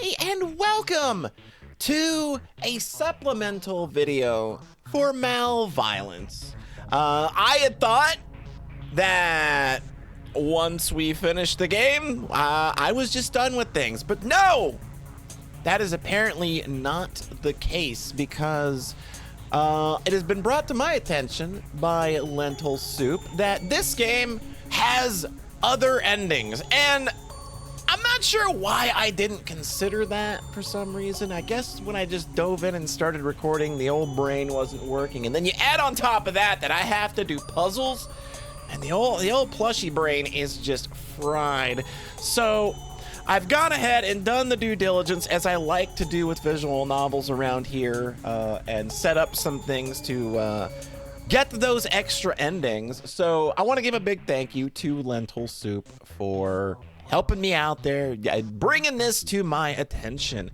everybody, and welcome to a supplemental video for malViolence. I had thought that once we finished the game, I was just done with things, but no! That is apparently not the case because it has been brought to my attention by Lentil Soup that this game has other endings, and I'm not sure why I didn't consider that for some reason. I guess when I just dove in and started recording, the old brain wasn't working. And then you add on top of that I have to do puzzles, and the old plushy brain is just fried. So I've gone ahead and done the due diligence, as I like to do with visual novels around here, and set up some things to get those extra endings. So I want to give a big thank you to Lentil Soup for helping me out there, bringing this to my attention.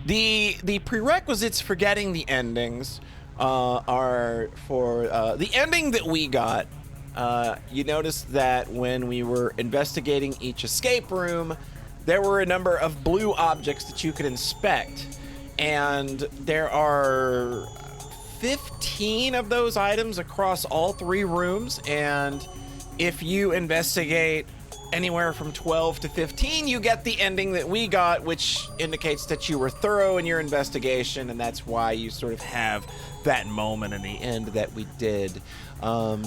The prerequisites for getting the endings are for the ending that we got. You notice that when we were investigating each escape room, there were a number of blue objects that you could inspect, and there are 15 of those items across all 3 rooms, and if you investigate anywhere from 12 to 15, you get the ending that we got, which indicates that you were thorough in your investigation, and that's why you sort of have that moment in the end that we did. What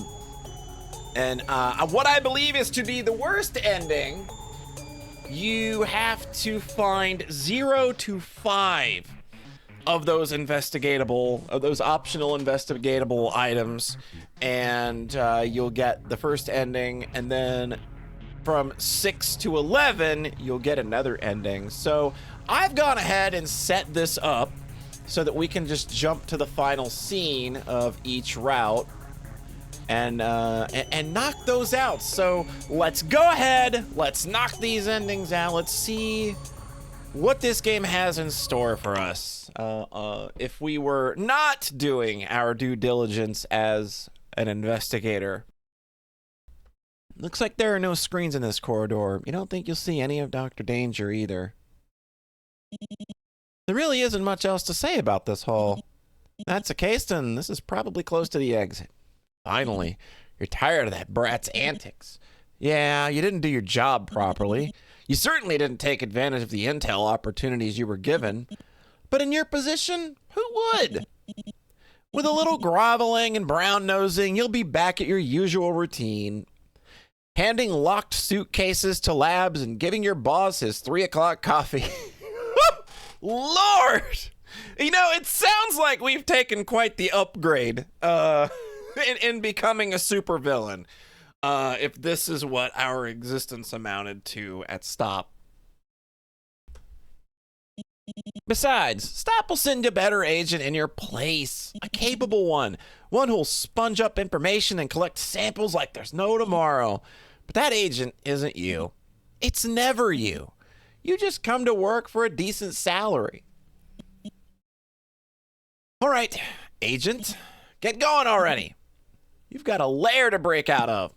I believe is to be the worst ending, you have to find 0 to 5 of those optional investigatable items, and you'll get the first ending, and then from 6 to 11 you'll get another ending. So I've gone ahead and set this up so that we can just jump to the final scene of each route and knock those out. So let's go ahead, let's knock these endings out. Let's see what this game has in store for us. If we were not doing our due diligence as an investigator. Looks like there are no screens in this corridor. You don't think you'll see any of Dr. Danger either. There really isn't much else to say about this hall. If that's the case, then this is probably close to the exit. Finally, you're tired of that brat's antics. Yeah, you didn't do your job properly. You certainly didn't take advantage of the intel opportunities you were given. But in your position, who would? With a little groveling and brown-nosing, you'll be back at your usual routine. Handing locked suitcases to labs and giving your boss his 3 o'clock coffee. Lord! You know, it sounds like we've taken quite the upgrade in becoming a supervillain. If this is what our existence amounted to at Stop. Besides, Stop will send a better agent in your place. A capable one. One who'll sponge up information and collect samples like there's no tomorrow. But that agent isn't you. It's never you. You just come to work for a decent salary. All right, agent, get going already. You've got a lair to break out of.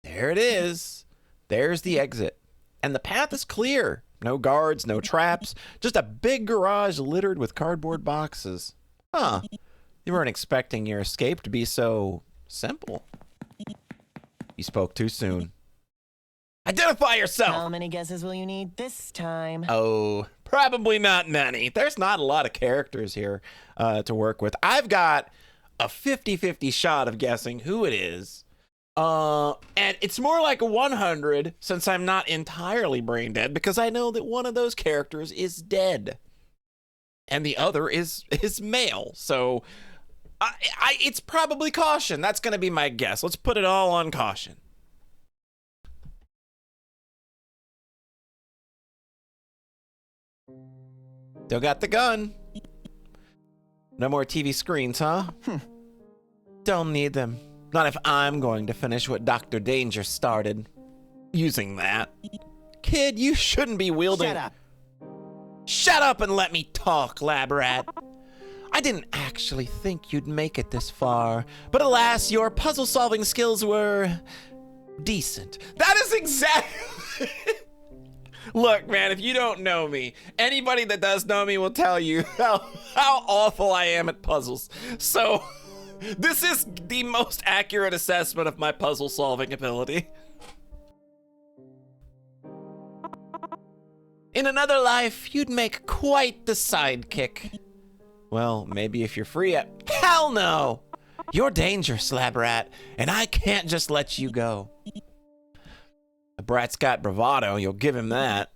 There it is. There's the exit. And the path is clear. No guards, no traps, just a big garage littered with cardboard boxes. Huh. You weren't expecting your escape to be so simple. You spoke too soon. Identify yourself! How many guesses will you need this time? Oh, probably not many. There's not a lot of characters here to work with. I've got a 50-50 shot of guessing who it is. And it's more like a 100 since I'm not entirely brain dead, because I know that one of those characters is dead and the other is male. So it's probably caution. That's going to be my guess. Let's put it all on caution. Still got the gun. No more TV screens, huh? Don't need them. Not if I'm going to finish what Dr. Danger started. Using that. Kid, you shouldn't be wielding... Shut up. Shut up and let me talk, lab rat. I didn't actually think you'd make it this far, but alas, your puzzle-solving skills were decent. That is exactly... Look, man, if you don't know me, anybody that does know me will tell you how awful I am at puzzles. So, this is the most accurate assessment of my puzzle-solving ability. In another life, you'd make quite the sidekick. Well, maybe if you're free at... Hell no! You're dangerous, lab rat, and I can't just let you go. The brat's got bravado, you'll give him that.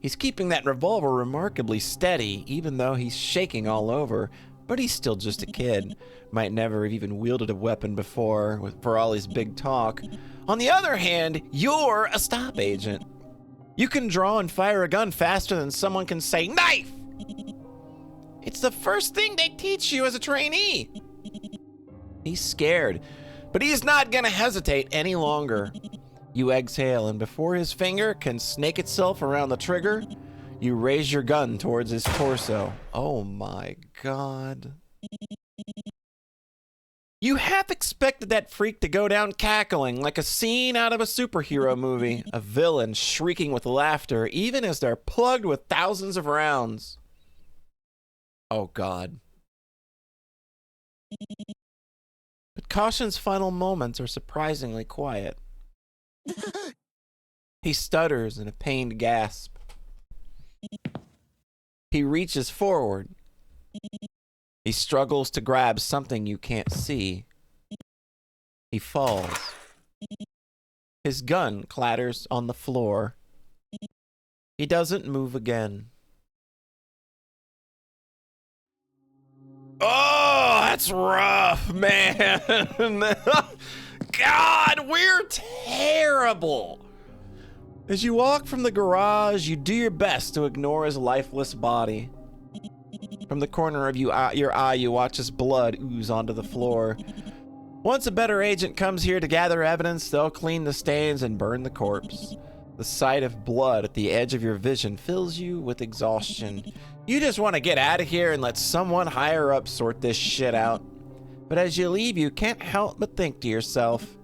He's keeping that revolver remarkably steady, even though he's shaking all over, but he's still just a kid. Might never have even wielded a weapon before, for all his big talk. On the other hand, you're a stop agent. You can draw and fire a gun faster than someone can say, knife! It's the first thing they teach you as a trainee. He's scared, but he's not gonna hesitate any longer. You exhale, and before his finger can snake itself around the trigger, you raise your gun towards his torso. Oh my God. You half expected that freak to go down cackling like a scene out of a superhero movie, a villain shrieking with laughter even as they're plugged with thousands of rounds. Oh God. But Caution's final moments are surprisingly quiet. He stutters in a pained gasp. He reaches forward. He struggles to grab something you can't see. He falls. His gun clatters on the floor. He doesn't move again. Oh, that's rough, man. God, we're terrible. As you walk from the garage, you do your best to ignore his lifeless body. From the corner of your eye, you watch his blood ooze onto the floor. Once a better agent comes here to gather evidence, they'll clean the stains and burn the corpse. The sight of blood at the edge of your vision fills you with exhaustion. You just want to get out of here and let someone higher up sort this shit out. But as you leave, you can't help but think to yourself,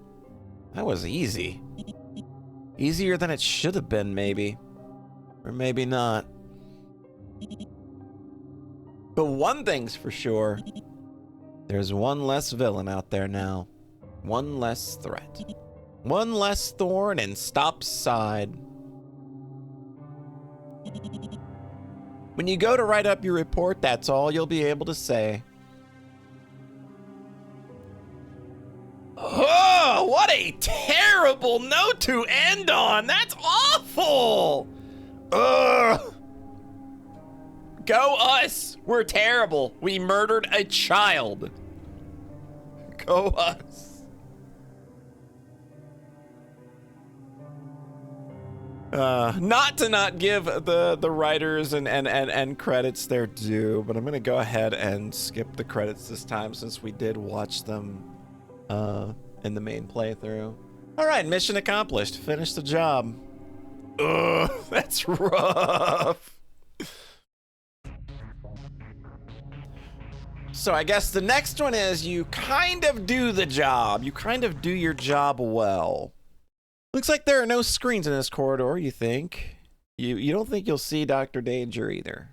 that was easy. Easier than it should have been, maybe. Or maybe not. But one thing's for sure. There's one less villain out there now. One less threat. One less thorn in Stop's side. When you go to write up your report, that's all you'll be able to say. Oh, what a terrible note to end on. That's awful. Ugh. Go us. We're terrible. We murdered a child. Go us. Not to not give the writers and credits their due, but I'm gonna go ahead and skip the credits this time since we did watch them in the main playthrough. All right, mission accomplished. Finish the job. Ugh, that's rough. So I guess the next one is you kind of do the job. You kind of do your job well. Looks like there are no screens in this corridor, you think. You don't think you'll see Dr. Danger either.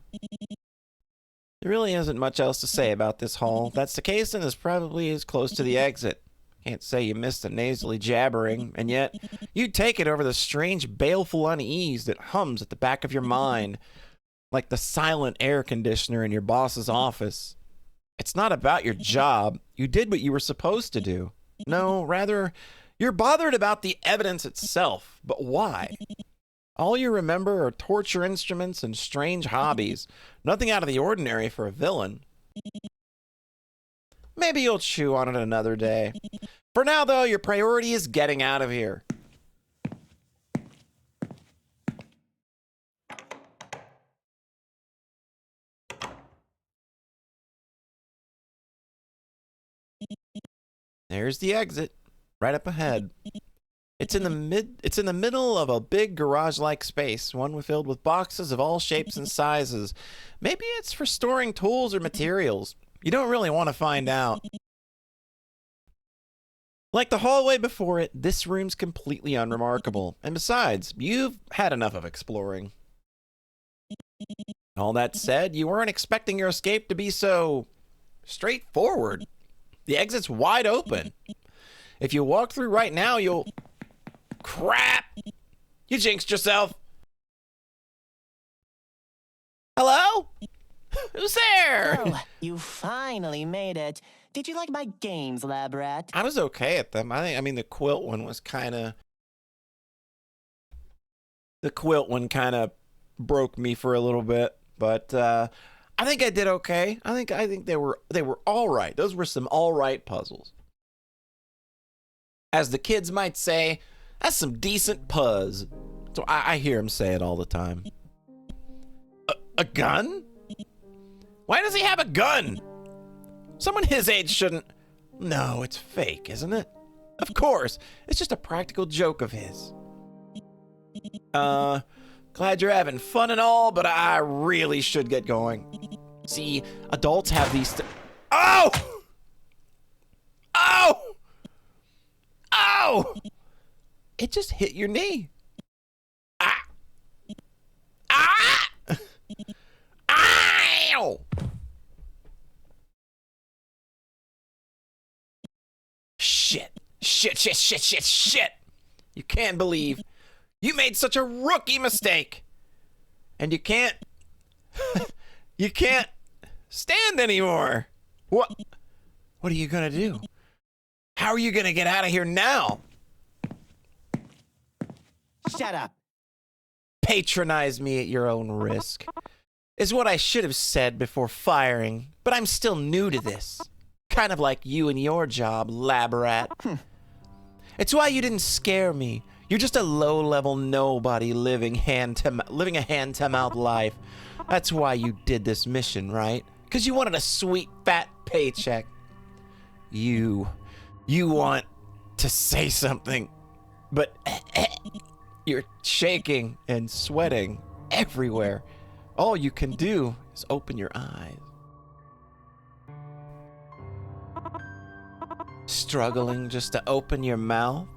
There really isn't much else to say about this hall. If that's the case, then it's probably as close to the exit. Can't say you missed the nasally jabbering, and yet you'd take it over the strange, baleful unease that hums at the back of your mind, like the silent air conditioner in your boss's office. It's not about your job. You did what you were supposed to do. No, rather, you're bothered about the evidence itself. But why? All you remember are torture instruments and strange hobbies. Nothing out of the ordinary for a villain. Maybe you'll chew on it another day. For now, though, your priority is getting out of here. There's the exit, right up ahead. It's in the middle of a big garage-like space, one filled with boxes of all shapes and sizes. Maybe it's for storing tools or materials. You don't really want to find out. Like the hallway before it, this room's completely unremarkable. And besides, you've had enough of exploring. All that said, you weren't expecting your escape to be so straightforward. The exit's wide open. If you walk through right now, you'll... Crap! You jinxed yourself. Hello? Who's there? Oh, you finally made it. Did you like my games, lab rat? I was okay at them. I mean, the quilt one was kind of... The quilt one kind of broke me for a little bit, but I think I did okay. I think they were all right. Those were some all right puzzles. As the kids might say, that's some decent puzz. So I hear him say it all the time. A gun? Why does he have a gun? Someone his age shouldn't... No, it's fake, isn't it? Of course. It's just a practical joke of his. Glad you're having fun and all, but I really should get going. See, adults have these... Oh! Oh! Oh! It just hit your knee. Ah! Ah! Ow! Shit. Shit. You can't believe you made such a rookie mistake. And you can't you can't stand anymore. What are you gonna do? How are you gonna get out of here now? Shut up. Patronize me at your own risk is what I should have said before firing, but I'm still new to this. Kind of like you and your job, lab rat. It's why you didn't scare me. You're just a low-level nobody living a hand-to-mouth life. That's why you did this mission, right? Because you wanted a sweet, fat paycheck. You want to say something, but you're shaking and sweating everywhere. All you can do is open your eyes. Struggling just to open your mouth?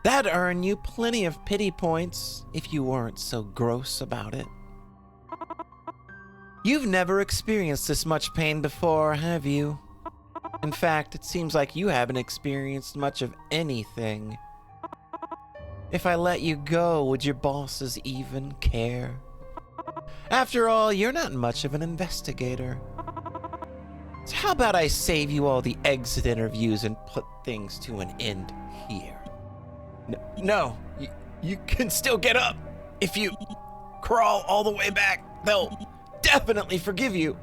That'd earn you plenty of pity points if you weren't so gross about it. You've never experienced this much pain before, have you? In fact, it seems like you haven't experienced much of anything. If I let you go, would your bosses even care? After all, you're not much of an investigator. So how about I save you all the exit interviews and put things to an end here? No, you can still get up. If you crawl all the way back, they'll definitely forgive you.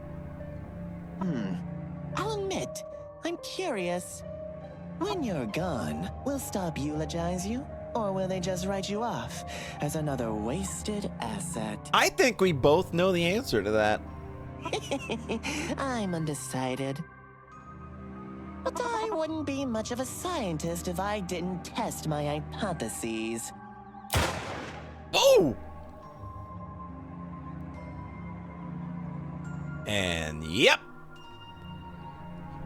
I'll admit, I'm curious. When you're gone, will stop eulogize you? Or will they just write you off as another wasted asset? I think we both know the answer to that. I'm undecided. But I wouldn't be much of a scientist if I didn't test my hypotheses. Oh! And yep.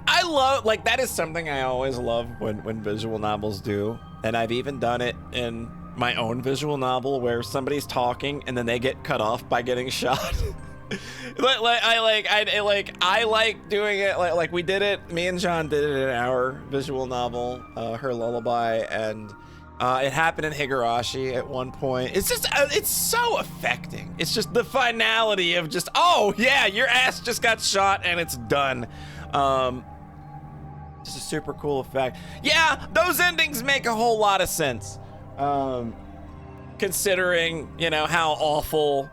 I love, like, that is something I always love when visual novels do. And I've even done it in my own visual novel where somebody's talking and then they get cut off by getting shot. I like doing it like we did it. Me and John did it in our visual novel, Her Lullaby, and it happened in Higurashi at one point. It's just it's so affecting. It's just the finality of just, oh yeah, your ass just got shot and it's done. Just a super cool effect. Yeah, those endings make a whole lot of sense. Considering, you know, how awful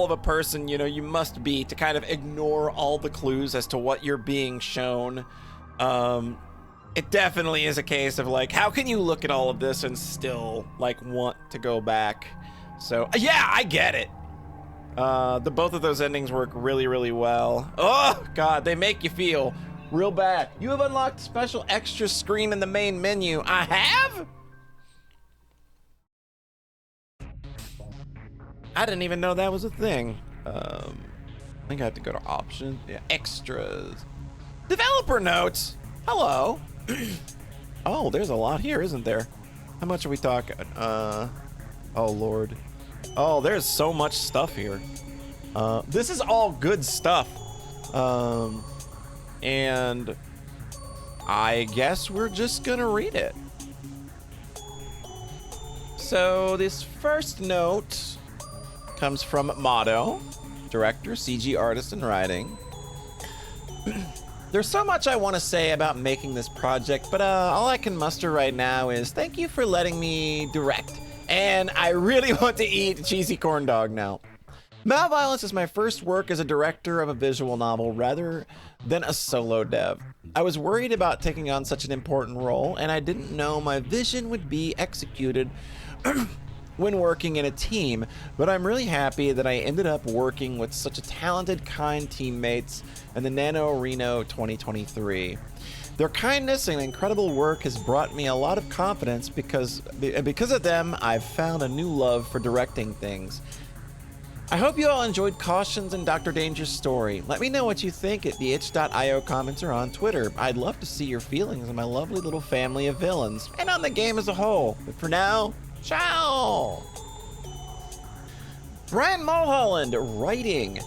of a person, you know, you must be to kind of ignore all the clues as to what you're being shown. It definitely is a case of like, how can you look at all of this and still like want to go back? So yeah, I get it. Both of those endings work really, really well. Oh God, they make you feel real bad. You have unlocked a special extra screen in the main menu. I have? I didn't even know that was a thing. think I have to go to options. Yeah, extras. Developer notes. Hello. Oh, there's a lot here, isn't there? How much are we talking? Oh Lord. Oh, there's so much stuff here. This is all good stuff. And I guess we're just gonna read it. So this first note comes from Motto, director, CG artist, and writing. There's so much I want to say about making this project, but all I can muster right now is thank you for letting me direct. And I really want to eat cheesy corn dog now. malViolence is my first work as a director of a visual novel rather than a solo dev. I was worried about taking on such an important role, and I didn't know my vision would be executed when working in a team, but I'm really happy that I ended up working with such a talented, kind teammates in the Nano Reno 2023. Their kindness and incredible work has brought me a lot of confidence because of them, I've found a new love for directing things. I hope you all enjoyed Caution's and Dr. Danger's story. Let me know what you think at the itch.io comments or on Twitter. I'd love to see your feelings on my lovely little family of villains and on the game as a whole. But for now, ciao! Brian Mulholland, writing.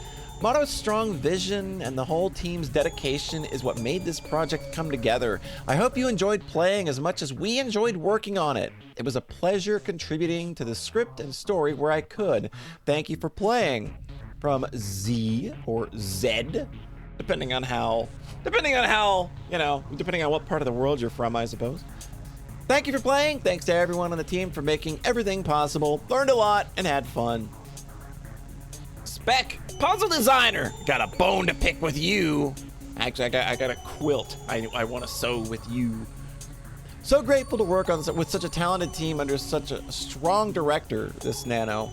Motto's strong vision and the whole team's dedication is what made this project come together. I hope you enjoyed playing as much as we enjoyed working on it. It was a pleasure contributing to the script and story where I could. Thank you for playing. From Z or Zed, depending on what part of the world you're from, I suppose. Thank you for playing. Thanks to everyone on the team for making everything possible. Learned a lot and had fun. Spec, puzzle designer, got a bone to pick with you. Actually, I got a quilt I want to sew with you. So grateful to work with such a talented team under such a strong director, this Nano.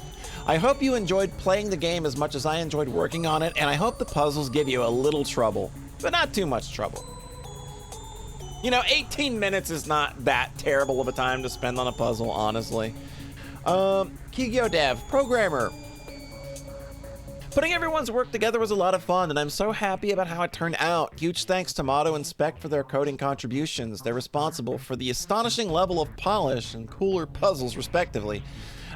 I hope you enjoyed playing the game as much as I enjoyed working on it, and I hope the puzzles give you a little trouble, but not too much trouble. 18 minutes is not that terrible of a time to spend on a puzzle, honestly. Kigyo Dev, programmer. Putting everyone's work together was a lot of fun, and I'm so happy about how it turned out. Huge thanks to Motto and Spec for their coding contributions. They're responsible for the astonishing level of polish and cooler puzzles, respectively.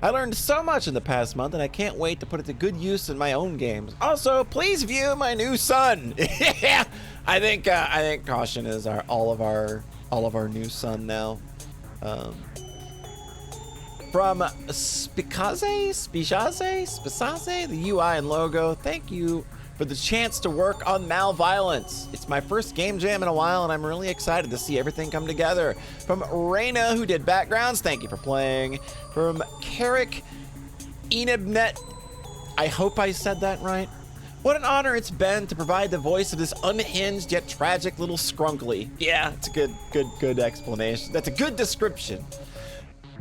I learned so much in the past month, and I can't wait to put it to good use in my own games. Also, please view my new son. Yeah, I think Caution is all of our new son now. From Spicaze, the UI and logo, thank you for the chance to work on malViolence. It's my first game jam in a while, and I'm really excited to see everything come together. From Reina, who did backgrounds, thank you for playing. From Carrick Enabnet, I hope I said that right. What an honor it's been to provide the voice of this unhinged yet tragic little scrunkly. Yeah, it's a good explanation. That's a good description.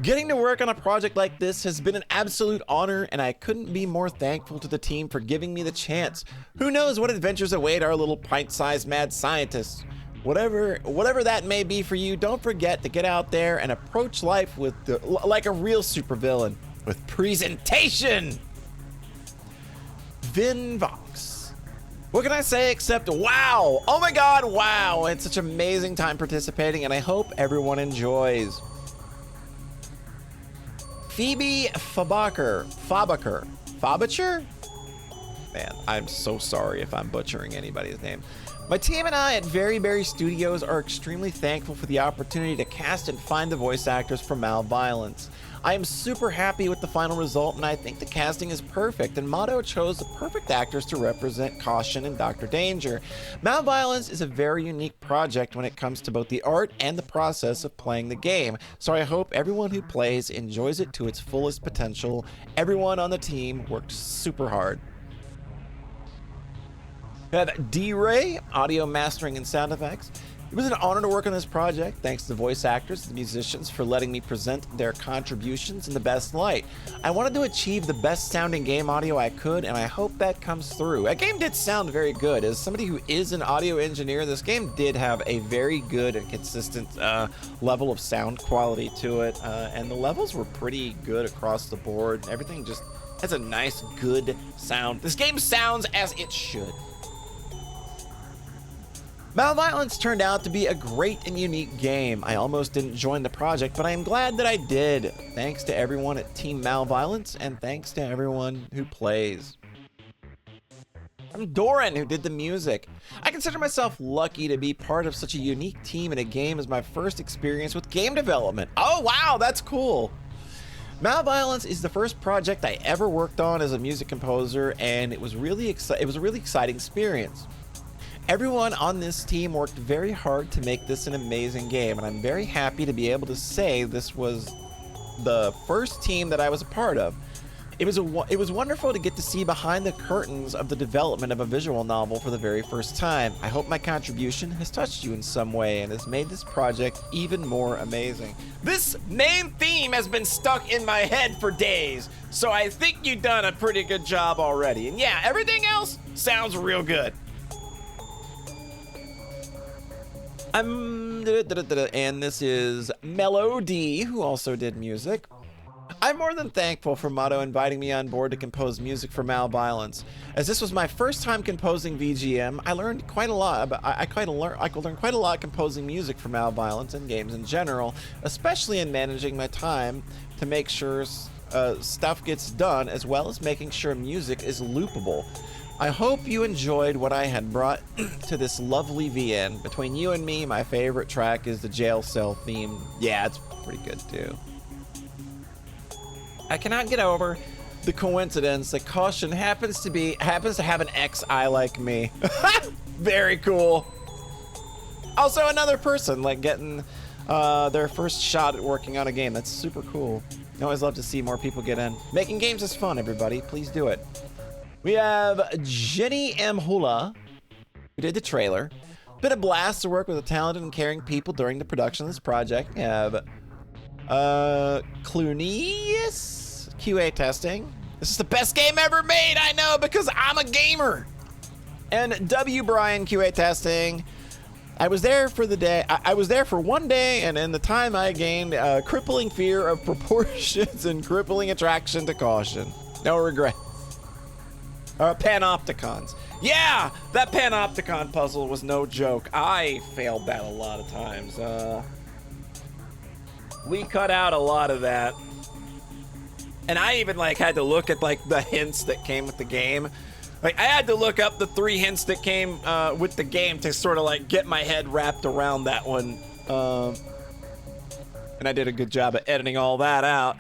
Getting to work on a project like this has been an absolute honor, and I couldn't be more thankful to the team for giving me the chance. Who knows what adventures await our little pint-sized mad scientists? Whatever that may be for you, don't forget to get out there and approach life with like a real supervillain with presentation. Vinvox. What can I say except wow? Oh my God, wow! It's such an amazing time participating, and I hope everyone enjoys. Phoebe Fabacher? Man, I'm so sorry if I'm butchering anybody's name. My team and I at Very Berry Studios are extremely thankful for the opportunity to cast and find the voice actors for malViolence. I am super happy with the final result, and I think the casting is perfect, and Motto chose the perfect actors to represent Caution and Dr. Danger. malViolence is a very unique project when it comes to both the art and the process of playing the game, so I hope everyone who plays enjoys it to its fullest potential. Everyone on the team worked super hard. We have D-Ray, audio mastering and sound effects. It was an honor to work on this project. Thanks to the voice actors and musicians for letting me present their contributions in the best light. I wanted to achieve the best sounding game audio I could, and I hope that comes through. That game did sound very good. As somebody who is an audio engineer, this game did have a very good and consistent level of sound quality to it, and the levels were pretty good across the board. Everything That's a nice, good sound. This game sounds as it should. malViolence turned out to be a great and unique game. I almost didn't join the project, but I am glad that I did. Thanks to everyone at Team malViolence, and thanks to everyone who plays. I'm Doran, who did the music. I consider myself lucky to be part of such a unique team in a game as my first experience with game development. Oh wow, that's cool. malViolence is the first project I ever worked on as a music composer, and it was a really exciting experience. Everyone on this team worked very hard to make this an amazing game, and I'm very happy to be able to say this was the first team that I was a part of. It was wonderful to get to see behind the curtains of the development of a visual novel for the very first time. I hope my contribution has touched you in some way and has made this project even more amazing. This main theme has been stuck in my head for days, so I think you've done a pretty good job already. And yeah, everything else sounds real good. And this is Melody, who also did music. I'm more than thankful for Motto inviting me on board to compose music for malViolence. As this was my first time composing VGM, I learned quite a lot. I learned quite a lot composing music for malViolence and games in general, especially in managing my time to make sure stuff gets done, as well as making sure music is loopable. I hope you enjoyed what I had brought to this lovely VN. Between you and me, my favorite track is the jail cell theme. Yeah, it's pretty good too. I cannot get over the coincidence that Caution happens to have an ex-I like me. Very cool. Also another person like getting their first shot at working on a game. That's super cool. I always love to see more people get in. Making games is fun, everybody. Please do it. We have Jenny M. Hula, who did the trailer. Been a blast to work with the talented and caring people during the production of this project. We have Clunius QA testing. This is the best game ever made, I know, because I'm a gamer. And W. Brian QA testing. I was there for the day. I was there for one day, and in the time I gained a crippling fear of proportions and crippling attraction to caution. No regret. Panopticons. Yeah, that Panopticon puzzle was no joke. I failed that a lot of times. We cut out a lot of that. And I even like had to look at like the hints that came with the game. Like I had to look up the 3 hints that came with the game to sort of like get my head wrapped around that one. And I did a good job at editing all that out.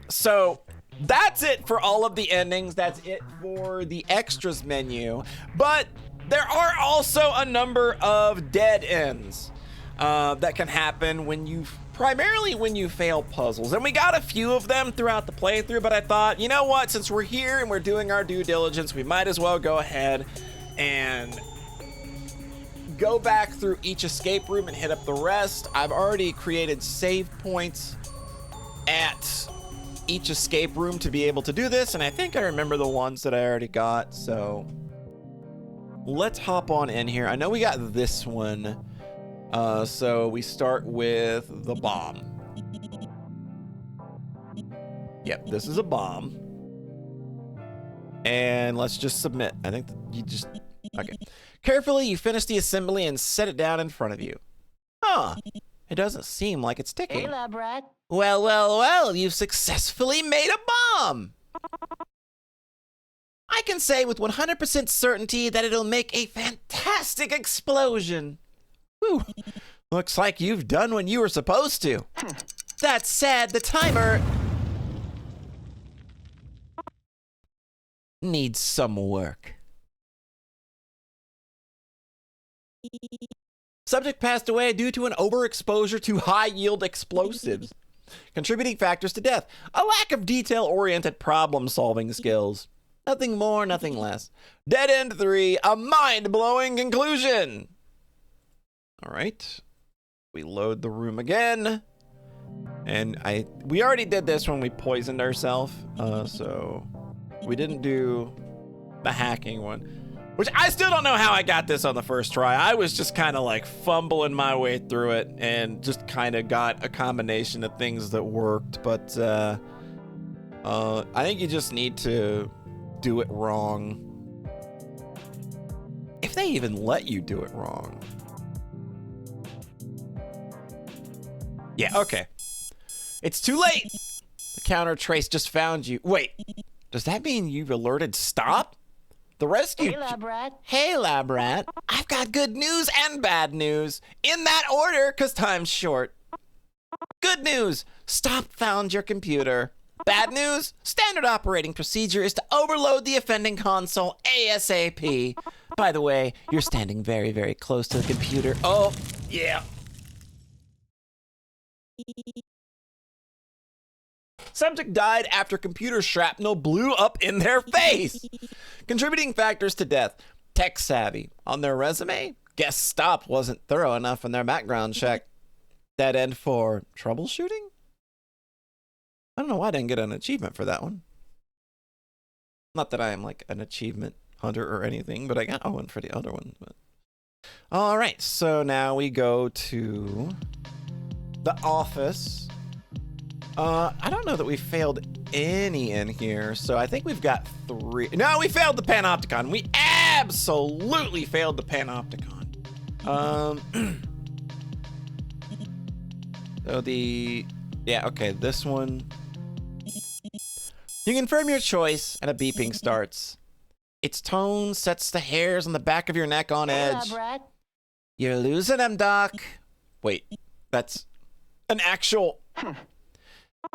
So that's it for all of the endings. That's it for the extras menu. But there are also a number of dead ends that can happen primarily when you fail puzzles. And we got a few of them throughout the playthrough, but I thought, you know what, since we're here and we're doing our due diligence, we might as well go ahead and go back through each escape room and hit up the rest. I've already created save points at each escape room to be able to do this, and I think I remember the ones that I already got, so let's hop on in here. I know we got this one, so we start with the bomb. Yep, this is a bomb, and let's just submit. I think you just, okay. Carefully, you finish the assembly and set it down in front of you. Huh, it doesn't seem like it's ticking. Hey, lab rat. Well, you've successfully made a bomb! I can say with 100% certainty that it'll make a fantastic explosion. Whew. Looks like you've done what you were supposed to. That said, the timer needs some work. Subject passed away due to an overexposure to high-yield explosives. Contributing factors to death: a lack of detail-oriented problem-solving skills. Nothing more, nothing less. Dead End 3, a mind-blowing conclusion. All right. We load the room again. And we already did this when we poisoned ourselves. So we didn't do the hacking one. Which I still don't know how I got this on the first try. I was just kind of like fumbling my way through it and just kind of got a combination of things that worked. But I think you just need to do it wrong. If they even let you do it wrong. Yeah, okay. It's too late. The counter trace just found you. Wait, does that mean you've alerted stop? The rescue. Hey, lab rat. Hey, lab rat. I've got good news and bad news. In that order, because time's short. Good news. Stop found your computer. Bad news. Standard operating procedure is to overload the offending console ASAP. By the way, you're standing very, very close to the computer. Oh, yeah. Subject died after computer shrapnel blew up in their face. Contributing factors to death. Tech savvy. On their resume, guess stop wasn't thorough enough in their background check. Dead end for troubleshooting? I don't know why I didn't get an achievement for that one. Not that I am like an achievement hunter or anything, but I got one for the other one. But... All right, so now we go to the office. I don't know that we failed any in here, so I think we've got 3. No, we failed the panopticon. We absolutely failed the panopticon. So yeah, okay, this one. You confirm your choice, and a beeping starts. Its tone sets the hairs on the back of your neck on edge. You're losing them, Doc. Wait, that's an actual...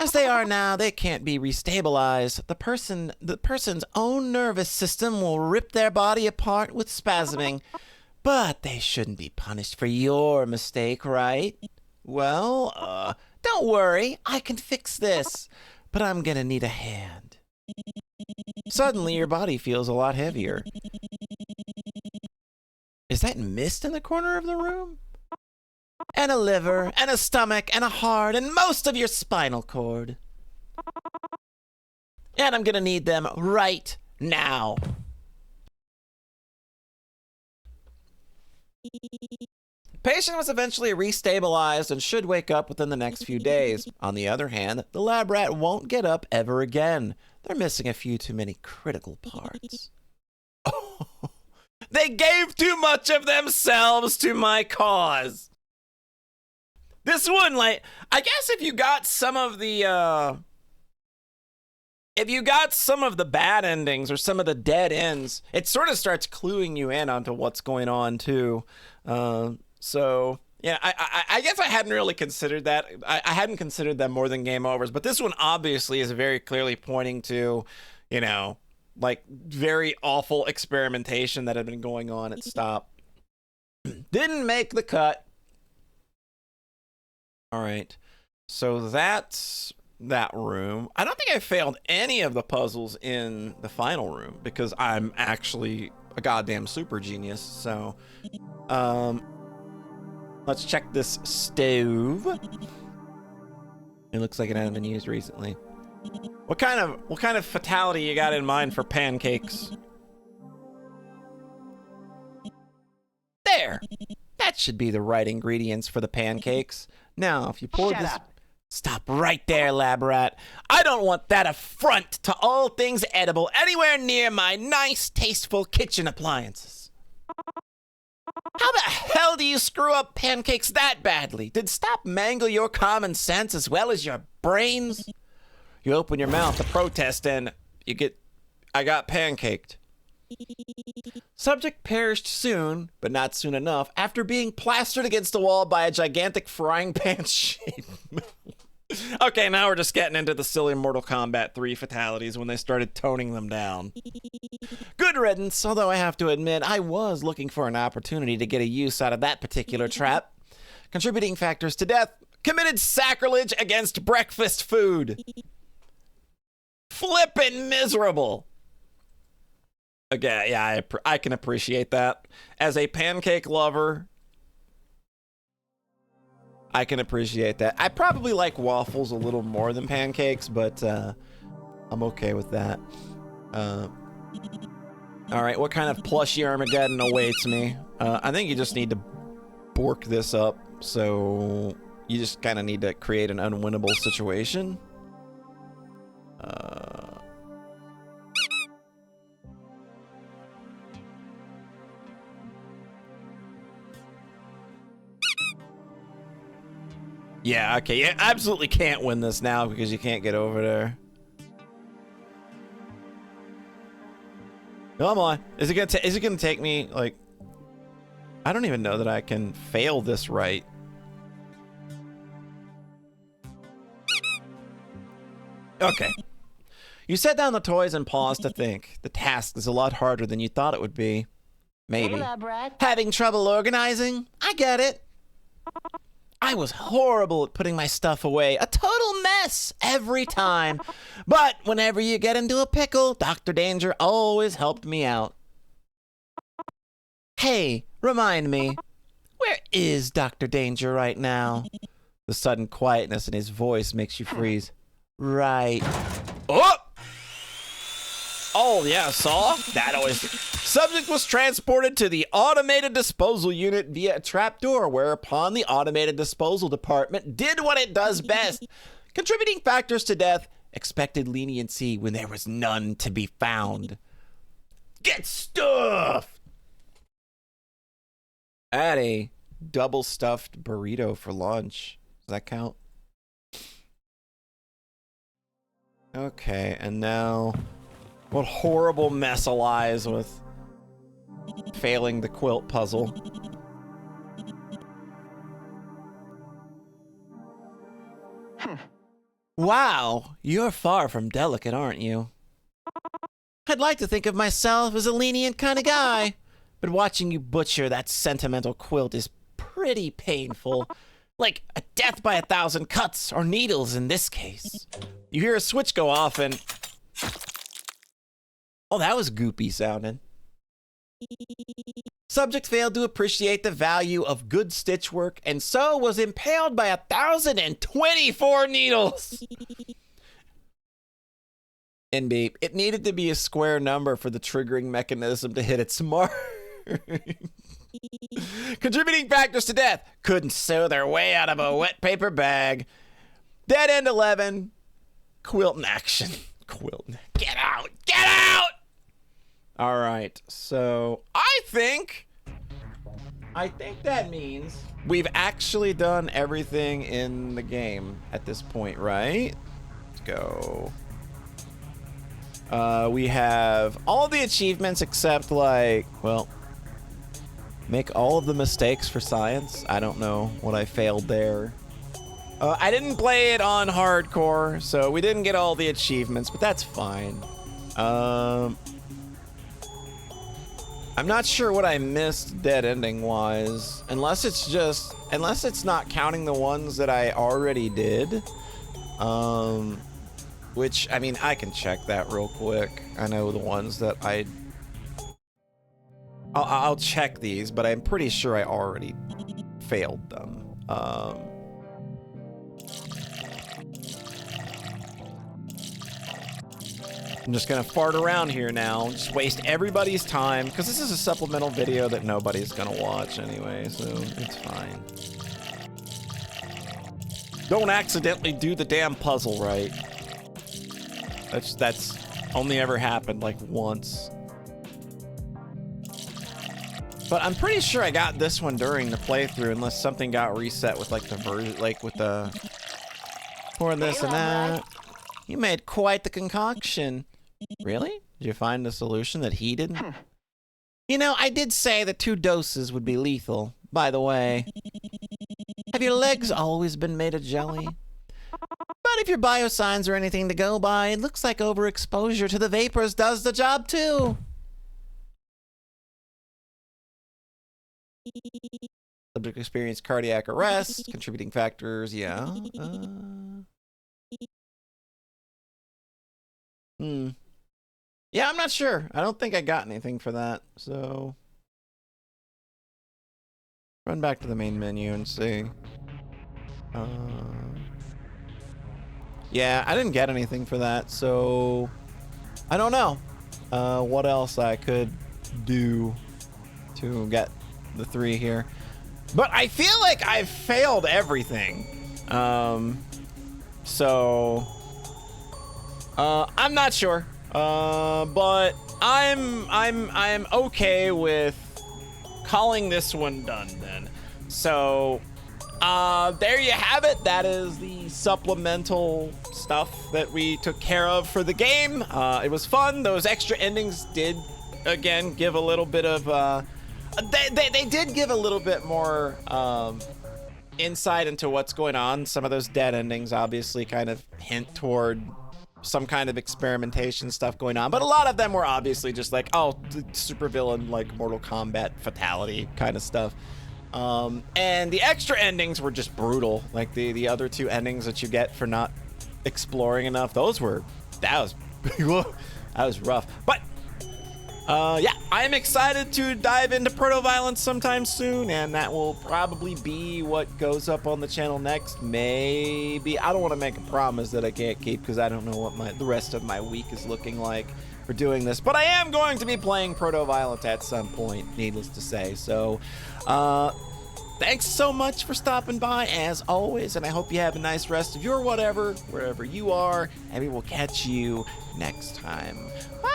As they are now, they can't be restabilized. The person's own nervous system will rip their body apart with spasming. But they shouldn't be punished for your mistake, right? Well, don't worry, I can fix this. But I'm gonna need a hand. Suddenly, your body feels a lot heavier. Is that mist in the corner of the room? And a liver, and a stomach, and a heart, and most of your spinal cord. And I'm gonna need them right now. Patient was eventually restabilized and should wake up within the next few days. On the other hand, the lab rat won't get up ever again. They're missing a few too many critical parts. Oh, they gave too much of themselves to my cause. This one, like, I guess if you got some of the bad endings or some of the dead ends, it sort of starts cluing you in onto what's going on too. So yeah, I guess I hadn't really considered that. I hadn't considered them more than game overs, but this one obviously is very clearly pointing to, you know, like very awful experimentation that had been going on at Stop. Didn't make the cut. All right, so that's that room. I don't think I failed any of the puzzles in the final room because I'm actually a goddamn super genius. So, let's check this stove. It looks like it hasn't been used recently. What kind of fatality you got in mind for pancakes? There. That should be the right ingredients for the pancakes. Now, if you pour Shut this... up. Stop right there, lab rat. I don't want that affront to all things edible anywhere near my nice, tasteful kitchen appliances. How the hell do you screw up pancakes that badly? Did Stop mangle your common sense as well as your brains? You open your mouth to protest and I got pancaked. Subject perished soon, but not soon enough, after being plastered against the wall by a gigantic frying pan shape. Okay, now we're just getting into the silly Mortal Kombat 3 fatalities when they started toning them down. Good riddance, although I have to admit, I was looking for an opportunity to get a use out of that particular trap. Contributing factors to death: committed sacrilege against breakfast food. Flippin' miserable. Okay, yeah, I can appreciate that. As a pancake lover, I can appreciate that. I probably like waffles a little more than pancakes, but I'm okay with that. All right, what kind of plushy Armageddon awaits me? I think you just need to bork this up, so you just kind of need to create an unwinnable situation. Yeah, okay, you absolutely can't win this now because you can't get over there. Come on. Is it gonna take me, like... I don't even know that I can fail this right. Okay. You set down the toys and paused to think. The task is a lot harder than you thought it would be. Maybe. Having trouble organizing? I get it. I was horrible at putting my stuff away. A total mess every time. But whenever you get into a pickle, Dr. Danger always helped me out. Hey, remind me, where is Dr. Danger right now? The sudden quietness in his voice makes you freeze. Right. Oh! Oh, yeah, saw? That always... Subject was transported to the automated disposal unit via a trapdoor, whereupon the automated disposal department did what it does best. Contributing factors to death, expected leniency when there was none to be found. Get stuffed! I had a double stuffed burrito for lunch. Does that count? Okay, and now... What horrible mess lies with failing the quilt puzzle. Wow, you're far from delicate, aren't you? I'd like to think of myself as a lenient kind of guy, but watching you butcher that sentimental quilt is pretty painful. Like a death by 1,000 cuts or needles in this case. You hear a switch go off and... Oh, that was goopy sounding. Subject failed to appreciate the value of good stitch work and so was impaled by 1,024 needles. NB, it needed to be a square number for the triggering mechanism to hit its mark. Contributing factors to death. Couldn't sew their way out of a wet paper bag. Dead end 11. Quilt in action. Quilt. Get out! Get out! All right, so I think that means we've actually done everything in the game at this point, right? Let's go. We have all the achievements except, like, well, make all of the mistakes for science. I don't know what I failed there. I didn't play it on hardcore, so we didn't get all the achievements, but that's fine. I'm not sure what I missed dead ending wise, unless it's not counting the ones that I already did. Which, I mean, I can check that real quick. I know the ones that I'll check these, but I'm pretty sure I already failed them. I'm just gonna fart around here now, just waste everybody's time, because this is a supplemental video that nobody's gonna watch anyway, so it's fine. Don't accidentally do the damn puzzle right. That's only ever happened like once. But I'm pretty sure I got this one during the playthrough, unless something got reset with like the version, like with the for this and that. You made quite the concoction. Really? Did you find a solution that he didn't? You know, I did say that 2 doses would be lethal, by the way. Have your legs always been made of jelly? But if your biosigns are anything to go by, it looks like overexposure to the vapors does the job too. Subject experienced cardiac arrest, contributing factors, yeah. Yeah, I'm not sure. I don't think I got anything for that, so... Run back to the main menu and see. Yeah, I didn't get anything for that, so... I don't know what else I could do to get the 3 here. But I feel like I've failed everything. So... I'm not sure. But I'm okay with calling this one done then. So there you have it. That is the supplemental stuff that we took care of for the game. It was fun. Those extra endings did, again, give a little bit of, they did give a little bit more insight into what's going on. Some of those dead endings obviously kind of hint toward some kind of experimentation stuff going on, but a lot of them were obviously just like, oh, supervillain, like Mortal Kombat fatality kind of stuff. And the extra endings were just brutal. Like the other two endings that you get for not exploring enough, that was rough. But yeah, I'm excited to dive into proto-violence sometime soon, and that will probably be what goes up on the channel next. Maybe. I don't want to make a promise that I can't keep because I don't know what the rest of my week is looking like for doing this, but I am going to be playing proto-violence at some point, needless to say. So thanks so much for stopping by as always, and I hope you have a nice rest of your whatever, wherever you are, and we will catch you next time. Bye.